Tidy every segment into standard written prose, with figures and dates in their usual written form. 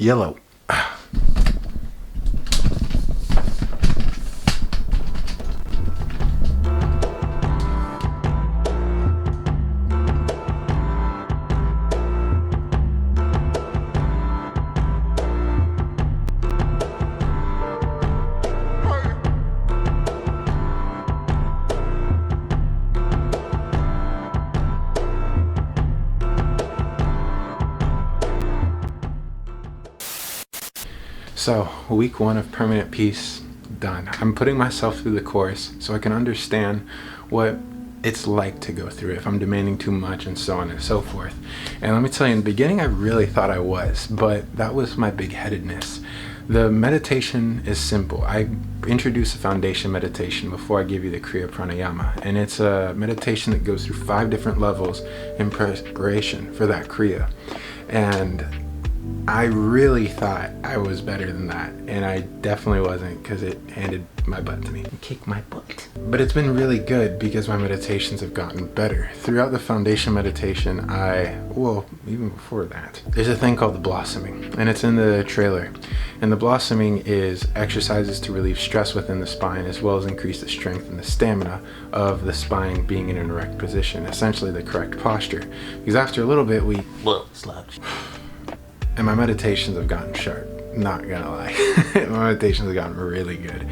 Yellow. So, week 1 of permanent peace done. I'm putting myself through the course so I can understand what it's like to go through it if I'm demanding too much and so on and so forth. And let me tell you, in the beginning I really thought I was, but that was my big-headedness. The meditation is simple. I introduce a foundation meditation before I give you the Kriya Pranayama, and it's a meditation that goes through 5 different levels in preparation for that Kriya. And I really thought I was better than that, and I definitely wasn't, because it handed my butt to me. Kick my butt. But it's been really good because my meditations have gotten better. Throughout the foundation meditation, even before that, there's a thing called the blossoming, and it's in the trailer. And the blossoming is exercises to relieve stress within the spine, as well as increase the strength and the stamina of the spine being in an erect position, essentially the correct posture. Because after a little bit, we slouch. And my meditations have gotten sharp, not gonna lie. My meditations have gotten really good.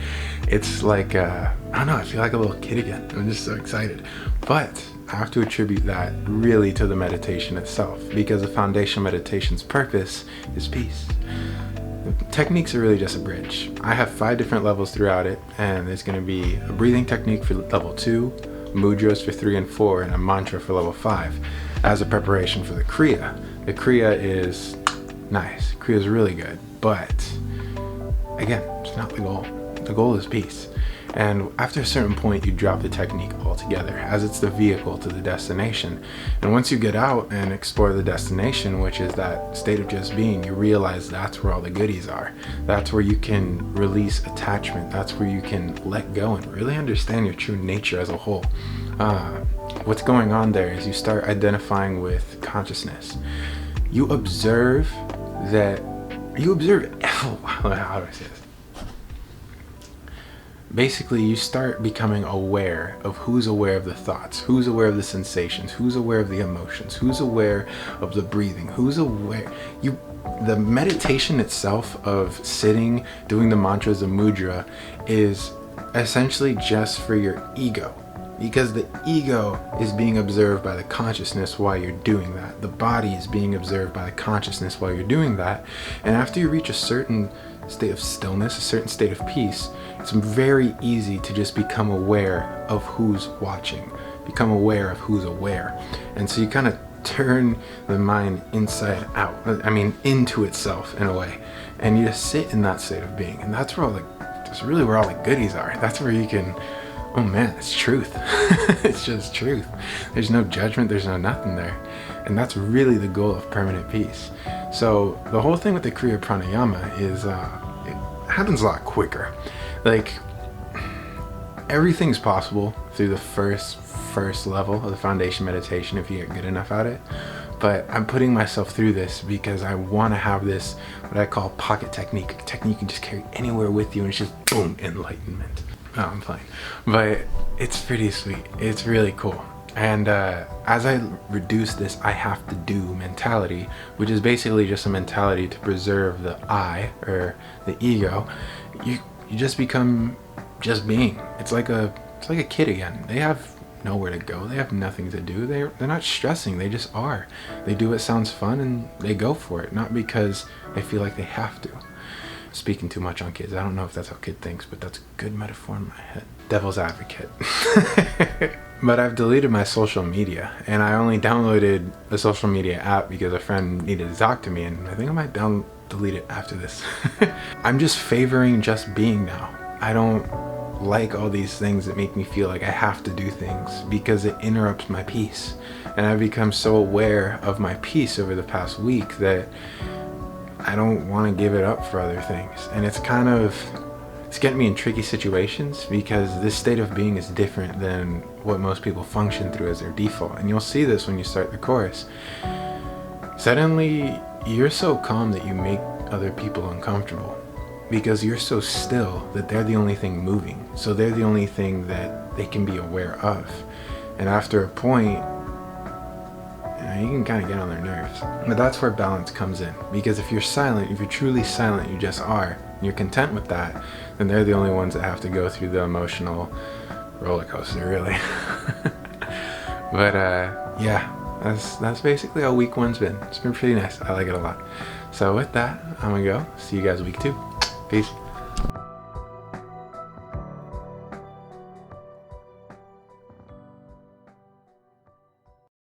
It's like, I don't know, I feel like a little kid again. I'm just so excited. But I have to attribute that really to the meditation itself, because the foundation meditation's purpose is peace. The techniques are really just a bridge. I have 5 different levels throughout it, and there's gonna be a breathing technique for level 2, mudras for 3 and 4, and a mantra for level 5 as a preparation for the Kriya. The Kriya is nice. Kriya is really good, but again, it's not the goal. The goal is peace. And after a certain point, you drop the technique altogether, as it's the vehicle to the destination. And once you get out and explore the destination, which is that state of just being, you realize that's where all the goodies are. That's where you can release attachment. That's where you can let go and really understand your true nature as a whole. What's going on there is you start identifying with consciousness. You observe how do I say this? Basically, you start becoming aware of who's aware of the thoughts, who's aware of the sensations, who's aware of the emotions, who's aware of the breathing, who's aware. The meditation itself of sitting, doing the mantras, the mudra, is essentially just for your ego. Because the ego is being observed by the consciousness while you're doing that. The body is being observed by the consciousness while you're doing that. And after you reach a certain state of stillness, a certain state of peace, it's very easy to just become aware of who's watching, become aware of who's aware. And so you kind of turn the mind inside out, into itself in a way. And you just sit in that state of being. And that's really where all the goodies are. That's where you can, oh man, it's truth. It's just truth. There's no judgment, there's no nothing there. And that's really the goal of permanent peace. So the whole thing with the Kriya Pranayama is, it happens a lot quicker. Like, everything's possible through the first level of the foundation meditation if you get good enough at it. But I'm putting myself through this because I want to have this, what I call pocket technique, a technique you can just carry anywhere with you, and it's just boom, enlightenment. No, I'm playing. But it's pretty sweet. It's really cool. And as I reduce this I have to do mentality, which is basically just a mentality to preserve the I, or the ego, you just become just being. It's like a kid again. They have nowhere to go. They have nothing to do. They're not stressing. They just are. They do what sounds fun and they go for it, not because they feel like they have to. Speaking too much on kids. I don't know if that's how kid thinks, but that's a good metaphor in my head. Devil's advocate. But I've deleted my social media, and I only downloaded a social media app because a friend needed to talk to me, and I think I might delete it after this. I'm just favoring just being now. I don't like all these things that make me feel like I have to do things, because it interrupts my peace. And I've become so aware of my peace over the past week that I don't want to give it up for other things. And it's getting me in tricky situations, because this state of being is different than what most people function through as their default. And you'll see this when you start the course. Suddenly, you're so calm that you make other people uncomfortable, because you're so still that they're the only thing moving. So they're the only thing that they can be aware of. And after a point, you can kind of get on their nerves. But that's where balance comes in. Because if you're silent, if you're truly silent, you just are, and you're content with that, then they're the only ones that have to go through the emotional roller coaster, really. But yeah, that's basically how week 1's been. It's been pretty nice. I like it a lot. So with that, I'm gonna go. See you guys week 2. Peace.